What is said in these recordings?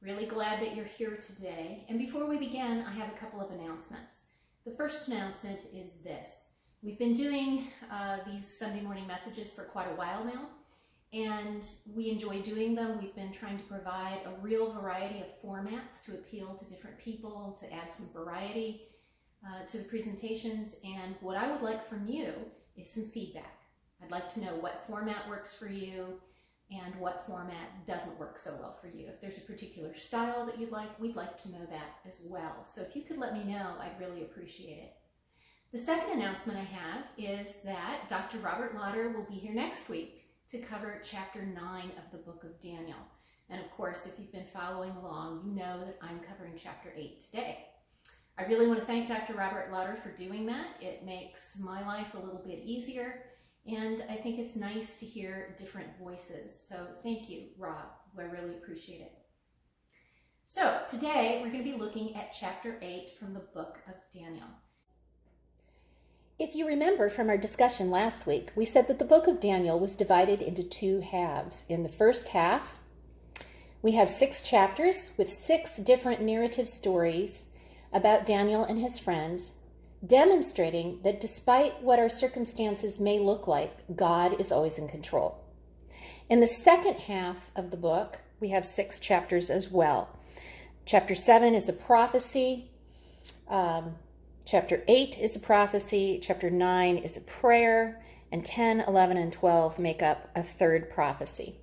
Really glad that you're here today. And before we begin, I have a couple of announcements. The first announcement is this. We've been doing these Sunday morning messages for quite a while now, and we enjoy doing them. We've been trying to provide a real variety of formats to appeal to different people, to add some variety to the presentations. And what I would like from you is some feedback. I'd like to know what format works for you and what format doesn't work so well for you. If there's a particular style that you'd like, we'd like to know that as well. So if you could let me know, I'd really appreciate it. The second announcement I have is that Dr. Robert Lauder will be here next week to cover chapter 9 of the book of Daniel. And of course, if you've been following along, you know that I'm covering chapter 8 today. I really want to thank Dr. Robert Lauder for doing that. It makes my life a little bit easier. And I think it's nice to hear different voices. So thank you, Rob. I really appreciate it. So today we're going to be looking at chapter 8 from the book of Daniel. If you remember from our discussion last week, we said that the book of Daniel was divided into two halves. In the first half, we have 6 chapters with 6 different narrative stories about Daniel and his friends, demonstrating that despite what our circumstances may look like, God is always in control. In the second half of the book, we have 6 chapters as well. Chapter 7 is a prophecy. Chapter 8 is a prophecy. Chapter 9 is a prayer. And 10, 11, and 12 make up a third prophecy.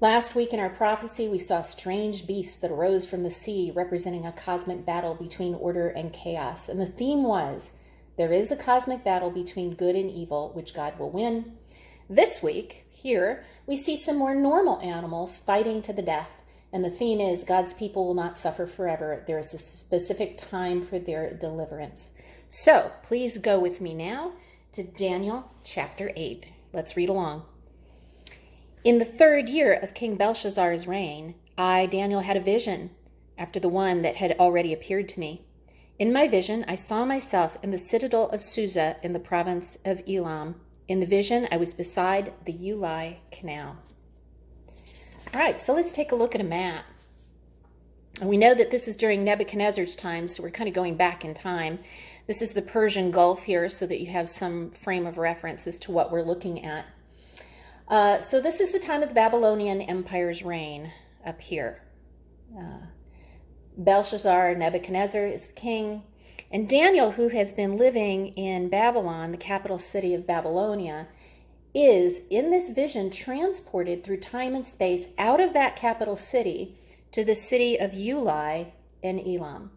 Last week in our prophecy, we saw strange beasts that arose from the sea, representing a cosmic battle between order and chaos. And the theme was, there is a cosmic battle between good and evil, which God will win. This week, here, we see some more normal animals fighting to the death. And the theme is, God's people will not suffer forever. There is a specific time for their deliverance. So, please go with me now to Daniel chapter 8. Let's read along. In the 3rd year of King Belshazzar's reign, I, Daniel, had a vision after the one that had already appeared to me. In my vision, I saw myself in the citadel of Susa in the province of Elam. In the vision, I was beside the Ulai Canal. All right, so let's take a look at a map. And we know that this is during Nebuchadnezzar's time, so we're kind of going back in time. This is the Persian Gulf here, so that you have some frame of reference as to what we're looking at. So this is the time of the Babylonian Empire's reign up here. Belshazzar, Nebuchadnezzar is the king. And Daniel, who has been living in Babylon, the capital city of Babylonia, is, in this vision, transported through time and space out of that capital city to the city of Ulai in Elam.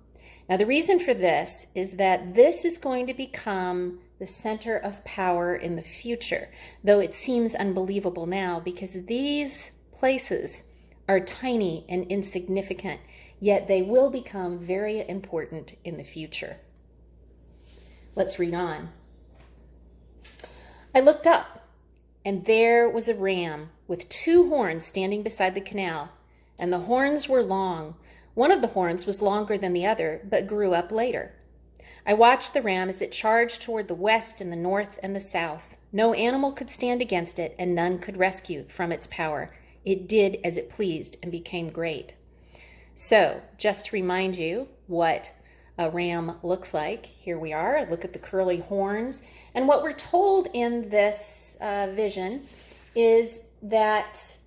Now, the reason for this is that this is going to become the center of power in the future, though it seems unbelievable now because these places are tiny and insignificant, yet they will become very important in the future. Let's read on. I looked up, and there was a ram with 2 horns standing beside the canal, and the horns were long. One of the horns was longer than the other, but grew up later. I watched the ram as it charged toward the west and the north and the south. No animal could stand against it, and none could rescue from its power. It did as it pleased and became great. So, just to remind you what a ram looks like, here we are. Look at the curly horns. And what we're told in this vision is that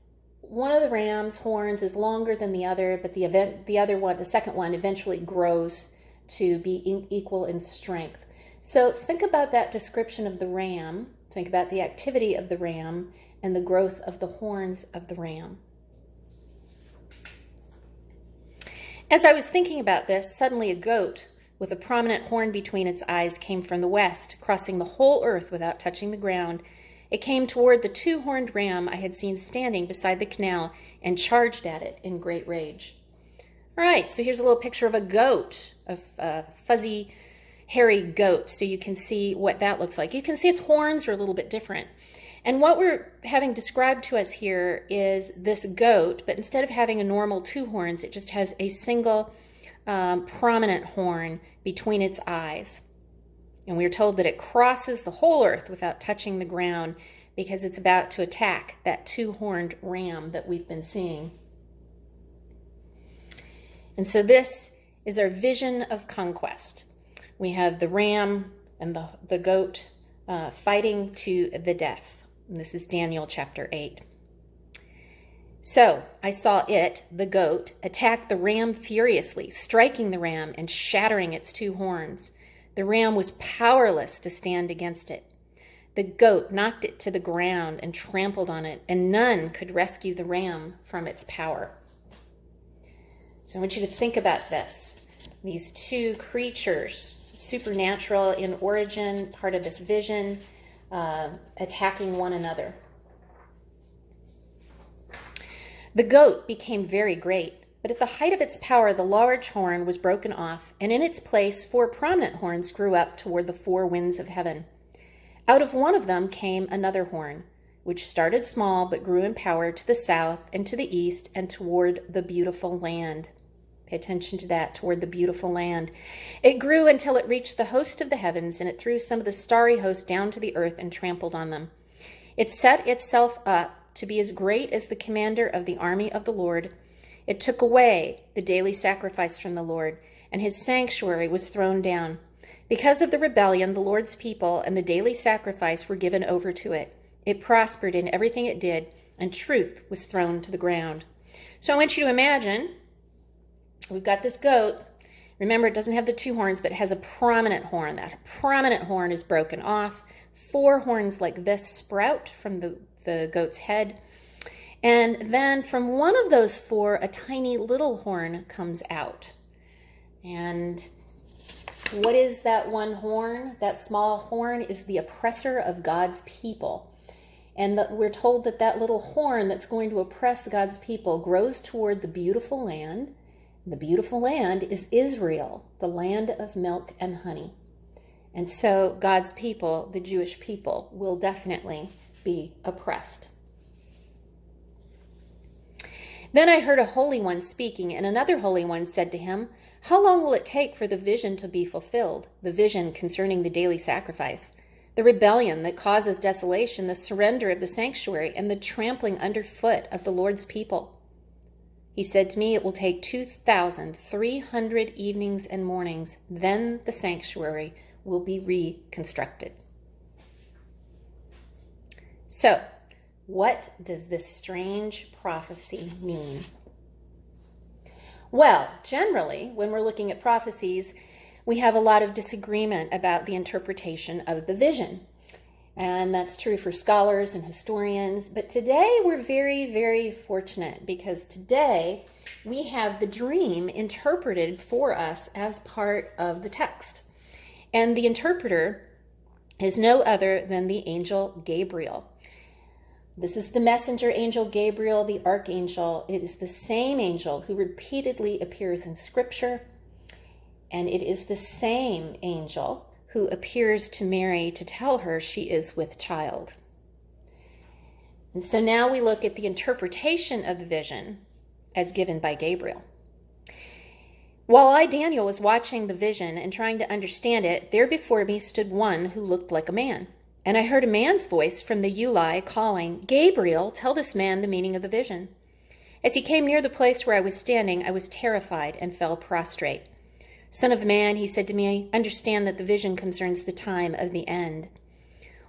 one of the ram's horns is longer than the other, but the second one, eventually grows to be equal in strength. So think about that description of the ram. Think about the activity of the ram and the growth of the horns of the ram. As I was thinking about this, suddenly a goat with a prominent horn between its eyes came from the west, crossing the whole earth without touching the ground. It came toward the 2-horned ram I had seen standing beside the canal and charged at it in great rage. All right, so here's a little picture of a goat, a fuzzy, hairy goat, so you can see what that looks like. You can see its horns are a little bit different. And what we're having described to us here is this goat, but instead of having a normal 2 horns, it just has a single prominent horn between its eyes. And we are told that it crosses the whole earth without touching the ground because it's about to attack that 2-horned ram that we've been seeing. And so this is our vision of conquest. We have the ram and the goat fighting to the death. And this is Daniel chapter 8. So I saw it, the goat, attack the ram furiously, striking the ram and shattering its two horns. The ram was powerless to stand against it. The goat knocked it to the ground and trampled on it, and none could rescue the ram from its power. So I want you to think about this. These two creatures, supernatural in origin, part of this vision, attacking one another. The goat became very great, but at the height of its power, the large horn was broken off, and in its place 4 prominent horns grew up toward the 4 winds of heaven. Out of one of them came another horn, which started small but grew in power to the south and to the east and toward the beautiful land. Pay attention to that, toward the beautiful land. It grew until it reached the host of the heavens, and it threw some of the starry host down to the earth and trampled on them. It set itself up to be as great as the commander of the army of the Lord. It took away the daily sacrifice from the Lord, and his sanctuary was thrown down. Because of the rebellion, the Lord's people and the daily sacrifice were given over to it. It prospered in everything it did, and truth was thrown to the ground. So I want you to imagine, we've got this goat. Remember, it doesn't have the 2 horns, but it has a prominent horn. That prominent horn is broken off. 4 horns like this sprout from the goat's head. And then from one of those 4, a tiny little horn comes out. And what is that one horn? That small horn is the oppressor of God's people. And we're told that that little horn that's going to oppress God's people grows toward the beautiful land. The beautiful land is Israel, the land of milk and honey. And so God's people, the Jewish people, will definitely be oppressed. Then I heard a holy one speaking, and another holy one said to him, "How long will it take for the vision to be fulfilled, the vision concerning the daily sacrifice, the rebellion that causes desolation, the surrender of the sanctuary, and the trampling underfoot of the Lord's people?" He said to me, "It will take 2,300 evenings and mornings. Then the sanctuary will be reconstructed." So, what does this strange prophecy mean? Well, generally, when we're looking at prophecies, we have a lot of disagreement about the interpretation of the vision. And that's true for scholars and historians. But today we're very, very fortunate because today we have the dream interpreted for us as part of the text. And the interpreter is no other than the angel Gabriel. This is the messenger angel Gabriel, the archangel. It is the same angel who repeatedly appears in Scripture, and it is the same angel who appears to Mary to tell her she is with child. And so now we look at the interpretation of the vision as given by Gabriel. While I, Daniel, was watching the vision and trying to understand it, there before me stood one who looked like a man. And I heard a man's voice from the Uli calling, "Gabriel, tell this man the meaning of the vision." As he came near the place where I was standing, I was terrified and fell prostrate. "Son of man," he said to me, "understand that the vision concerns the time of the end."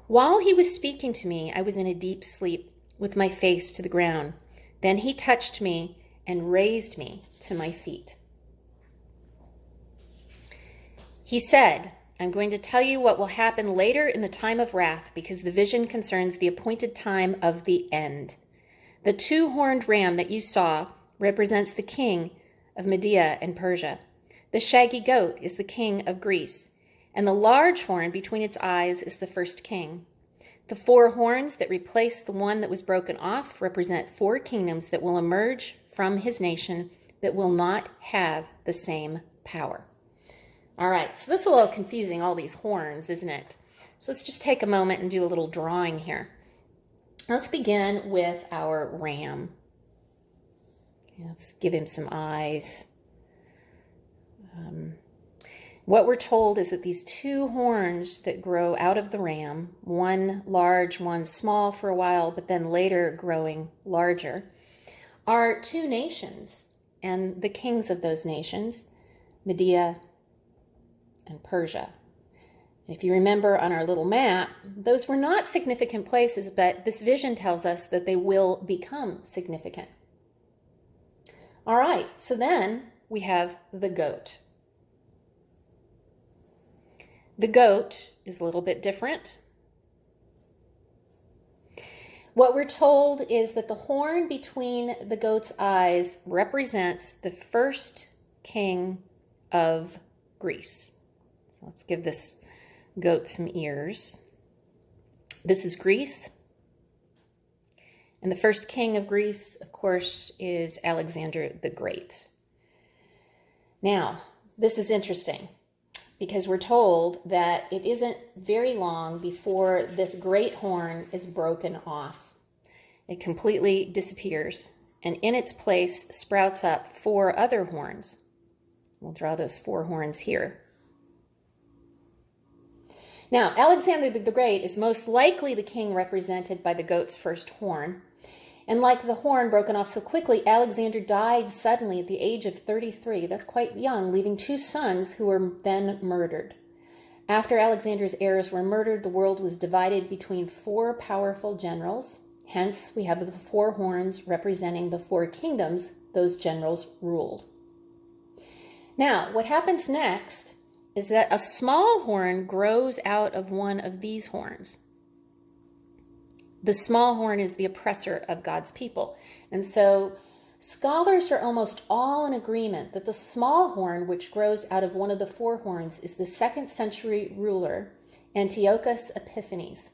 While he was speaking to me, I was in a deep sleep, with my face to the ground. Then he touched me and raised me to my feet. He said, "I'm going to tell you what will happen later in the time of wrath, because the vision concerns the appointed time of the end. The 2-horned ram that you saw represents the king of Media and Persia. The shaggy goat is the king of Greece, and the large horn between its eyes is the first king. The 4 horns that replace the one that was broken off represent 4 kingdoms that will emerge from his nation that will not have the same power." All right, so this is a little confusing, all these horns, isn't it? So let's just take a moment and do a little drawing here. Let's begin with our ram. Let's give him some eyes. What we're told is that these 2 horns that grow out of the ram, one large, one small for a while, but then later growing larger, are 2 nations and the kings of those nations, Media and Persia. And if you remember on our little map, those were not significant places, but this vision tells us that they will become significant. All right, so then we have the goat. The goat is a little bit different. What we're told is that the horn between the goat's eyes represents the first king of Greece. So let's give this goat some ears. This is Greece. And the first king of Greece, of course, is Alexander the Great. Now, this is interesting because we're told that it isn't very long before this great horn is broken off. It completely disappears, and in its place sprouts up 4 other horns. We'll draw those 4 horns here. Now, Alexander the Great is most likely the king represented by the goat's first horn. And like the horn broken off so quickly, Alexander died suddenly at the age of 33. That's quite young, leaving 2 sons who were then murdered. After Alexander's heirs were murdered, the world was divided between 4 powerful generals. Hence, we have the 4 horns representing the 4 kingdoms those generals ruled. Now, what happens next is that a small horn grows out of one of these horns. The small horn is the oppressor of God's people. And so scholars are almost all in agreement that the small horn, which grows out of one of the 4 horns, is the 2nd century ruler, Antiochus Epiphanes.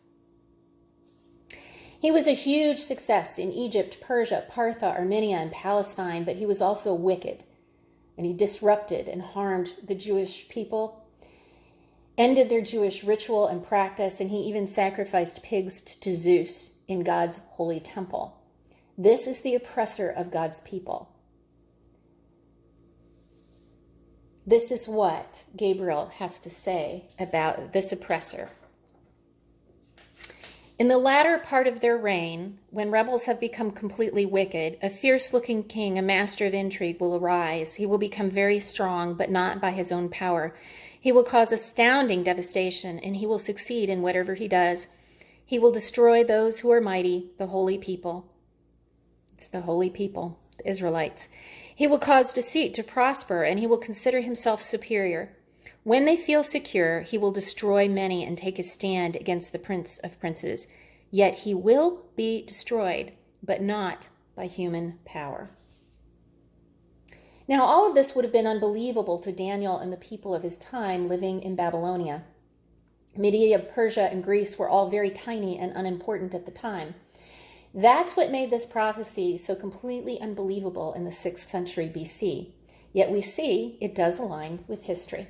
He was a huge success in Egypt, Persia, Partha, Armenia, and Palestine, but he was also wicked, and he disrupted and harmed the Jewish people, ended their Jewish ritual and practice, and he even sacrificed pigs to Zeus in God's holy temple. This is the oppressor of God's people. This is what Gabriel has to say about this oppressor. In the latter part of their reign, when rebels have become completely wicked, a fierce-looking king, a master of intrigue, will arise. He will become very strong, but not by his own power. He will cause astounding devastation, and he will succeed in whatever he does. He will destroy those who are mighty, the holy people. It's the holy people, the Israelites. He will cause deceit to prosper, and he will consider himself superior. When they feel secure, he will destroy many and take a stand against the Prince of Princes. Yet he will be destroyed, but not by human power. Now, all of this would have been unbelievable to Daniel and the people of his time living in Babylonia. Media, Persia, and Greece were all very tiny and unimportant at the time. That's what made this prophecy so completely unbelievable in the 6th century BC. Yet we see it does align with history.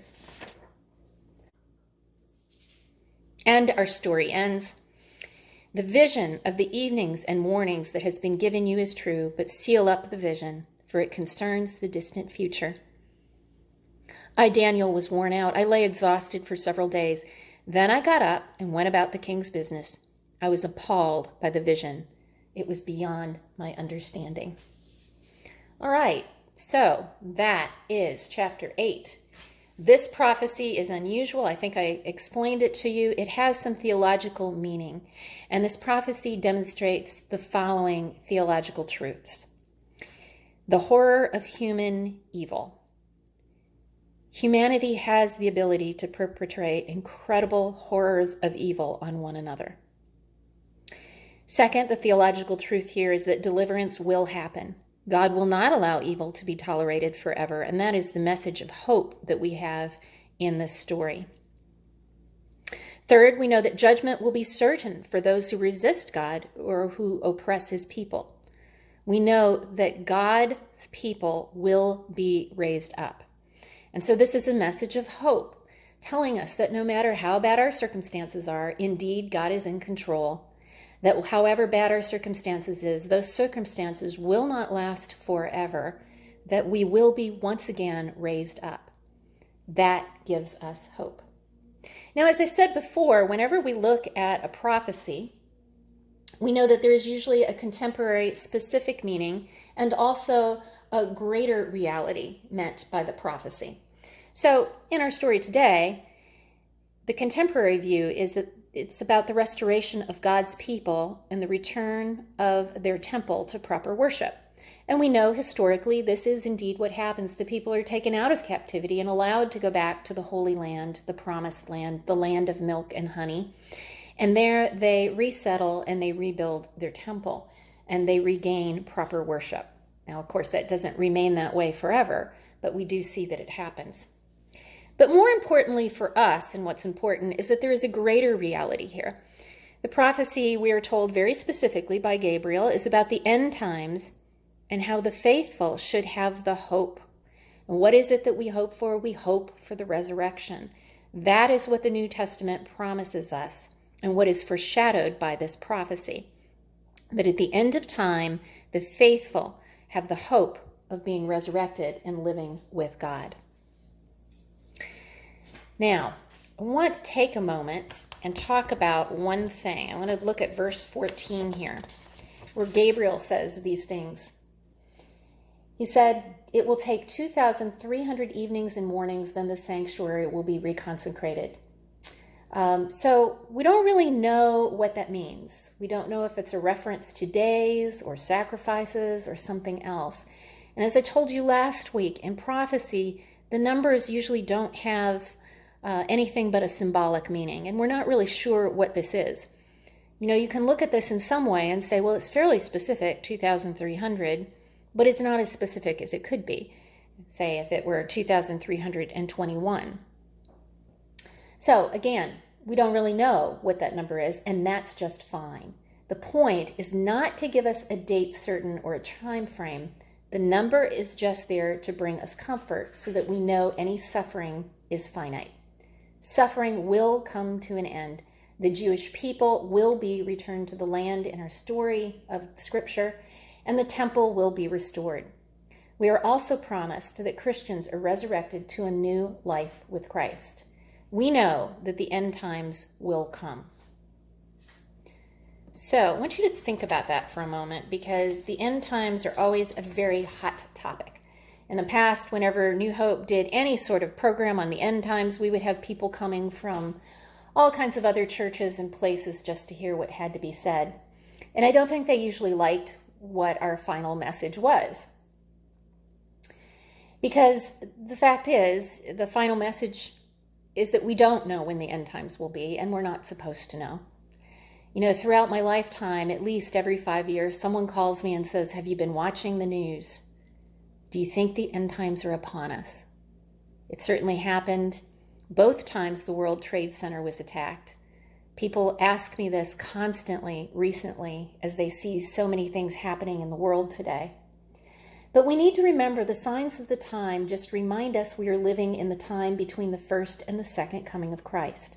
And our story ends. The vision of the evenings and mornings that has been given you is true, but seal up the vision, for it concerns the distant future. I, Daniel, was worn out. I lay exhausted for several days. Then I got up and went about the king's business. I was appalled by the vision. It was beyond my understanding. All right, so that is chapter 8. This prophecy is unusual. I think I explained it to you. It has some theological meaning, and this prophecy demonstrates the following theological truths. The horror of human evil. Humanity has the ability to perpetrate incredible horrors of evil on one another. Second, the theological truth here is that deliverance will happen. God will not allow evil to be tolerated forever, and that is the message of hope that we have in this story. Third, we know that judgment will be certain for those who resist God or who oppress his people. We know that God's people will be raised up. And so this is a message of hope, telling us that no matter how bad our circumstances are, indeed God is in control. That however bad our circumstances is, those circumstances will not last forever, that we will be once again raised up. That gives us hope. Now, as I said before, whenever we look at a prophecy, We know that there is usually a contemporary specific meaning and also a greater reality meant by the prophecy. So in our story today, the contemporary view is that it's about the restoration of God's people and the return of their temple to proper worship. And we know historically this is indeed what happens. The people are taken out of captivity and allowed to go back to the Holy Land, the Promised Land, the land of milk and honey. And there they resettle and they rebuild their temple and they regain proper worship. Now, of course, that doesn't remain that way forever, but we do see that it happens. But more importantly for us, and what's important, is that there is a greater reality here. The prophecy, we are told very specifically by Gabriel, is about the end times and how the faithful should have the hope. And what is it that we hope for? We hope for the resurrection. That is what the New Testament promises us and what is foreshadowed by this prophecy. That at the end of time, the faithful have the hope of being resurrected and living with God. Now, I want to take a moment and talk about one thing. I want to look at verse 14 here, where Gabriel says these things. He said, "It will take 2,300 evenings and mornings, then the sanctuary will be reconsecrated." So we don't really know what that means. We don't know if it's a reference to days or sacrifices or something else. And as I told you last week, in prophecy, the numbers usually don't have anything but a symbolic meaning, and we're not really sure what this is. You know, you can look at this in some way and say, well, it's fairly specific, 2,300, but it's not as specific as it could be, say if it were 2,321. So again, we don't really know what that number is, and that's just fine. The point is not to give us a date certain or a time frame. The number is just there to bring us comfort so that we know any suffering is finite. Suffering will come to an end. The Jewish people will be returned to the land in our story of Scripture, and the temple will be restored. We are also promised that Christians are resurrected to a new life with Christ. We know that the end times will come. So I want you to think about that for a moment, because the end times are always a very hot topic. In the past, whenever New Hope did any sort of program on the end times, we would have people coming from all kinds of other churches and places just to hear what had to be said. And I don't think they usually liked what our final message was. Because the fact is, the final message is that we don't know when the end times will be, and we're not supposed to know. You know, throughout my lifetime, at least every 5 years, someone calls me and says, "Have you been watching the news? Do you think the end times are upon us?" It certainly happened both times the World Trade Center was attacked. People ask me this constantly recently as they see so many things happening in the world today. But we need to remember the signs of the time just remind us we are living in the time between the first and the second coming of Christ.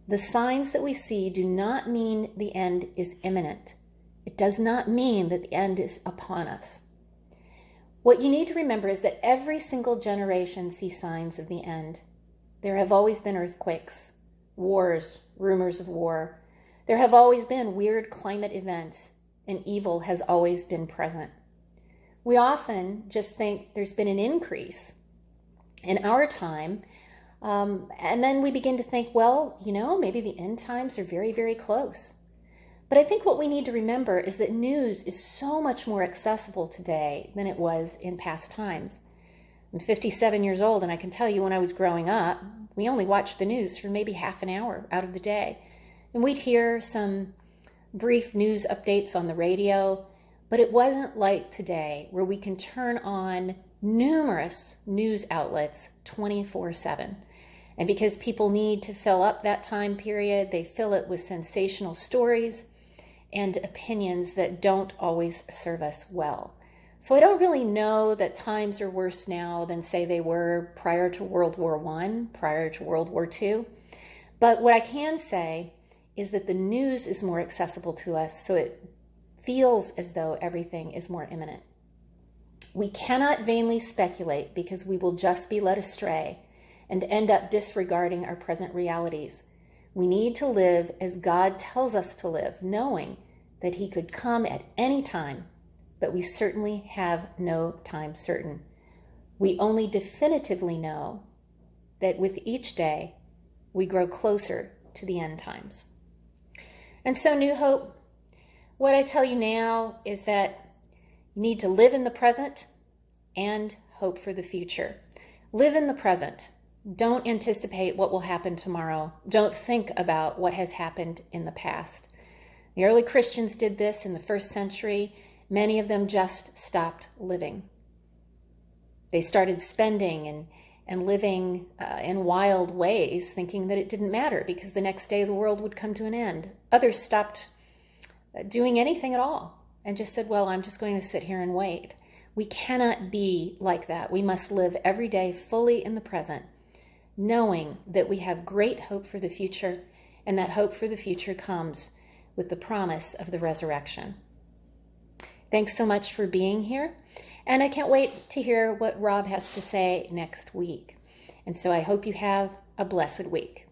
The signs that we see do not mean the end is imminent. It does not mean that the end is upon us. What you need to remember is that every single generation sees signs of the end. There have always been earthquakes, wars, rumors of war. There have always been weird climate events, and evil has always been present. We often just think there's been an increase in our time, and then we begin to think, well, you know, maybe the end times are very, very close. But I think what we need to remember is that news is so much more accessible today than it was in past times. I'm 57 years old, and I can tell you when I was growing up, we only watched the news for maybe half an hour out of the day. And we'd hear some brief news updates on the radio, but it wasn't like today where we can turn on numerous news outlets 24/7. And because people need to fill up that time period, they fill it with sensational stories and opinions that don't always serve us well. So I don't really know that times are worse now than, say, they were prior to World War I, prior to World War II. But what I can say is that the news is more accessible to us, so it feels as though everything is more imminent. We cannot vainly speculate, because we will just be led astray and end up disregarding our present realities. We need to live as God tells us to live, knowing that he could come at any time, but we certainly have no time certain. We only definitively know that with each day, we grow closer to the end times. And so, New Hope, what I tell you now is that you need to live in the present and hope for the future. Live in the present. Don't anticipate what will happen tomorrow. Don't think about what has happened in the past. The early Christians did this in the first century. Many of them just stopped living. They started spending and living in wild ways, thinking that it didn't matter because the next day the world would come to an end. Others stopped doing anything at all and just said, well, I'm just going to sit here and wait. We cannot be like that. We must live every day fully in the present, knowing that we have great hope for the future, and that hope for the future comes with the promise of the resurrection. Thanks so much for being here, and I can't wait to hear what Rob has to say next week. And so I hope you have a blessed week.